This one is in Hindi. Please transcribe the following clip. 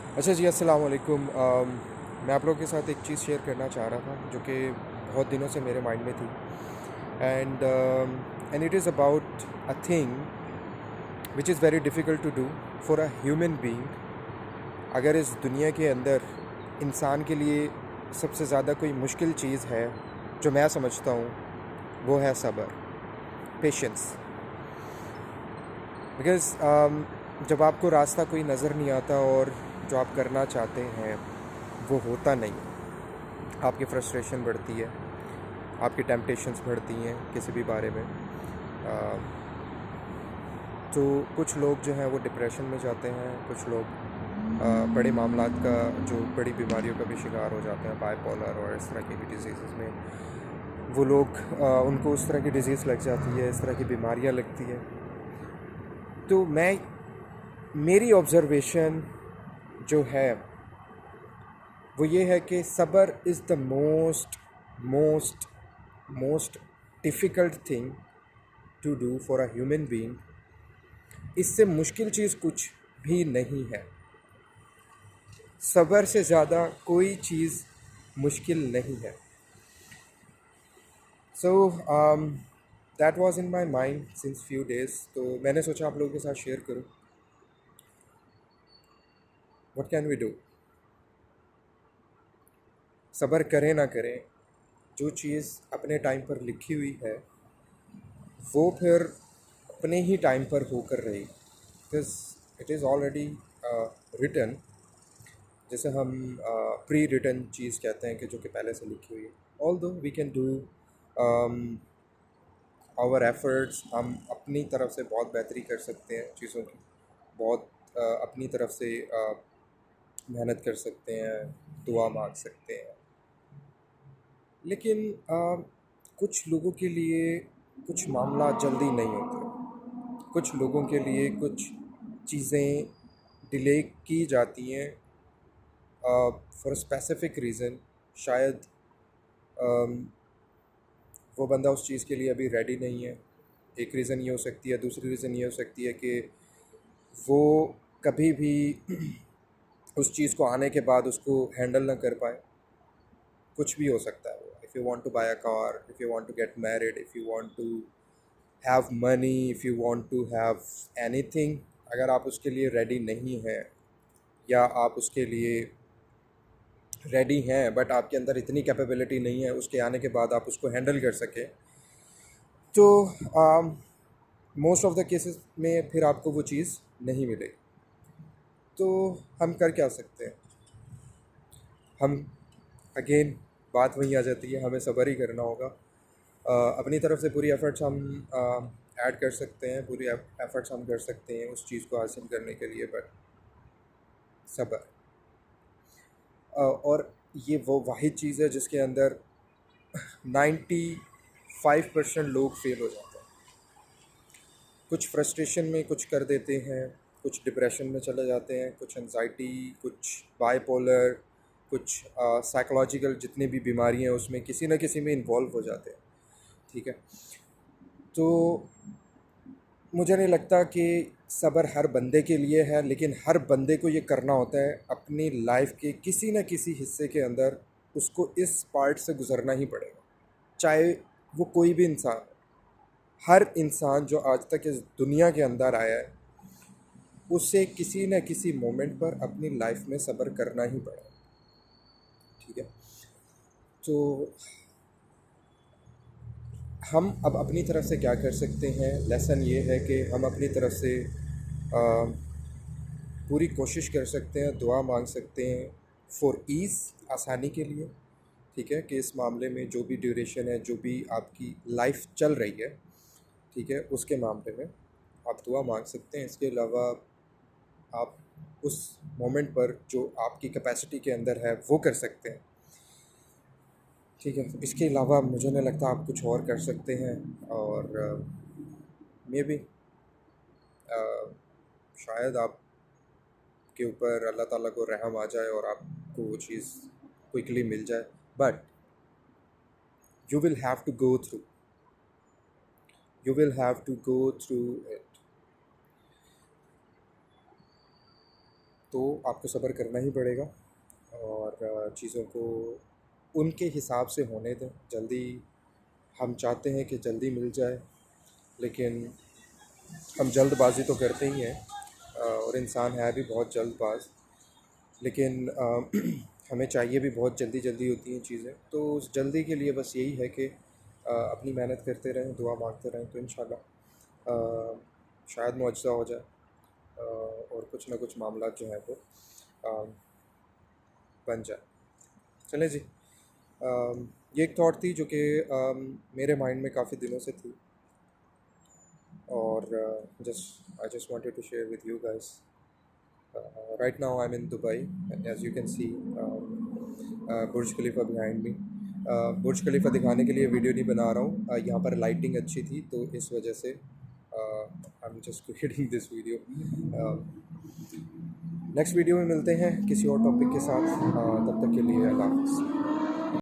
अच्छा जी, अस्सलाम वालेकुम। मैं आप लोगों के साथ एक चीज़ शेयर करना चाह रहा था जो कि बहुत दिनों से मेरे माइंड में थी। And and it is about a thing which is very difficult to do for a human being. अगर इस दुनिया के अंदर इंसान के लिए सबसे ज़्यादा कोई मुश्किल चीज़ है जो मैं समझता हूँ, वो है सब्र, पेशेंस। बिकॉज़ जब आपको रास्ता कोई नज़र नहीं आता और जो आप करना चाहते हैं वो होता नहीं, आपकी फ्रस्ट्रेशन बढ़ती है, आपकी टेम्पटेशंस बढ़ती हैं किसी भी बारे में। तो कुछ लोग जो हैं वो डिप्रेशन में जाते हैं, कुछ लोग बड़े मामलात का, जो बड़ी बीमारियों का भी शिकार हो जाते हैं, बाइपोलर और इस तरह की भी डिजीज़ में। वो लोग उनको उस तरह की डिज़ीज़ लग जाती है, इस तरह की बीमारियां लगती है। तो मेरी ऑब्ज़र्वेशन जो है वो ये है कि सब्र is the most most difficult thing to do for a human being. इससे मुश्किल चीज़ कुछ भी नहीं है। सब्र से ज़्यादा कोई चीज़ मुश्किल नहीं है। So that was in my mind since few days, तो मैंने सोचा आप लोगों के साथ शेयर करूं। What can we do? सब्र करें ना करें, जो चीज़ अपने टाइम पर लिखी हुई है वो फिर अपने ही टाइम पर होकर रही, because it is already written. जैसे हम प्री रिटन चीज़ कहते हैं कि जो कि पहले से लिखी हुई है। Although we can do our efforts, हम अपनी तरफ से बहुत बेहतरी कर सकते हैं चीज़ों की, बहुत अपनी तरफ से मेहनत कर सकते हैं, दुआ मांग सकते हैं। लेकिन कुछ लोगों के लिए कुछ मामला जल्दी नहीं होते, कुछ लोगों के लिए कुछ चीज़ें डिले की जाती हैं फॉर स्पेसिफिक रीज़न। शायद um, वो बंदा उस चीज़ के लिए अभी रेडी नहीं है। एक रीज़न ये हो सकती है, दूसरी रीज़न ये हो सकती है कि वो कभी भी उस चीज़ को आने के बाद उसको हैंडल ना कर पाए। कुछ भी हो सकता है वो। If you want to buy a car, if you want to get married, if you want to have money, if you want to have anything, अगर आप उसके लिए रेडी नहीं हैं या आप उसके लिए रेडी हैं बट आपके अंदर इतनी कैपेबिलिटी नहीं है उसके आने के बाद आप उसको हैंडल कर सकें, तो मोस्ट ऑफ द केसेस में फिर आपको वो चीज़ नहीं मिलेगी। तो हम कर क्या सकते हैं? हम अगेन बात वहीं आ जाती है, हमें सब्र ही करना होगा। अपनी तरफ से पूरी एफ़र्ट्स हम ऐड कर सकते हैं, पूरी एफ़र्ट्स हम कर सकते हैं उस चीज़ को हासिल करने के लिए, बट सब्र। और ये वो वाहिद चीज़ है जिसके अंदर 95% लोग फेल हो जाते हैं। कुछ फ्रस्ट्रेशन में कुछ कर देते हैं, कुछ डिप्रेशन में चले जाते हैं, कुछ एंजाइटी, कुछ बाइपोलर, कुछ साइकोलॉजिकल जितनी भी बीमारियां हैं उसमें किसी न किसी में इन्वॉल्व हो जाते हैं। ठीक है, तो मुझे नहीं लगता कि सब्र हर बंदे के लिए है, लेकिन हर बंदे को ये करना होता है अपनी लाइफ के किसी न किसी हिस्से के अंदर। उसको इस पार्ट से गुजरना ही पड़ेगा, चाहे वो कोई भी इंसान हो। हर इंसान जो आज तक इस दुनिया के अंदर आया है उसे किसी न किसी मोमेंट पर अपनी लाइफ में सब्र करना ही पड़ेगा। ठीक है, तो हम अब अपनी तरफ से क्या कर सकते हैं? लेसन ये है कि हम अपनी तरफ से आ, पूरी कोशिश कर सकते हैं, दुआ मांग सकते हैं फॉर ईज़, आसानी के लिए। ठीक है, कि इस मामले में जो भी ड्यूरेशन है, जो भी आपकी लाइफ चल रही है, ठीक है, उसके मामले में आप दुआ मांग सकते हैं। इसके अलावा आप उस मोमेंट पर जो आपकी कैपेसिटी के अंदर है वो कर सकते हैं। ठीक है, इसके अलावा मुझे नहीं लगता आप कुछ और कर सकते हैं। और मे बी शायद आपके ऊपर अल्लाह ताला को रहम आ जाए और आपको वो चीज़ क्विकली मिल जाए, but you will have to go through, you will have to go through it. तो आपको सब्र करना ही पड़ेगा और चीज़ों को उनके हिसाब से होने दें। जल्दी हम चाहते हैं कि जल्दी मिल जाए, लेकिन हम जल्दबाज़ी तो करते ही हैं और इंसान है भी बहुत जल्दबाज। लेकिन हमें चाहिए भी बहुत जल्दी जल्दी होती हैं चीज़ें, तो उस जल्दी के लिए बस यही है कि अपनी मेहनत करते रहें, दुआ मांगते रहें, तो इंशाल्लाह शायद मुआजिज़ा हो जाए और कुछ ना कुछ मामला जो है वो अ, बन जाए। चलें जी, ये एक थॉट थी जो कि मेरे माइंड में काफ़ी दिनों से थी और just I just wanted to share with you guys. Right now I'm in Dubai, and as you can see, Burj Khalifa behind me. बुर्ज खलीफा दिखाने के लिए वीडियो नहीं बना रहा हूँ, यहाँ पर लाइटिंग अच्छी थी तो इस वजह से I am just creating this video. Next video में मिलते हैं किसी और टॉपिक के साथ, तब तक के लिए अल्लाह हाफ़िज़।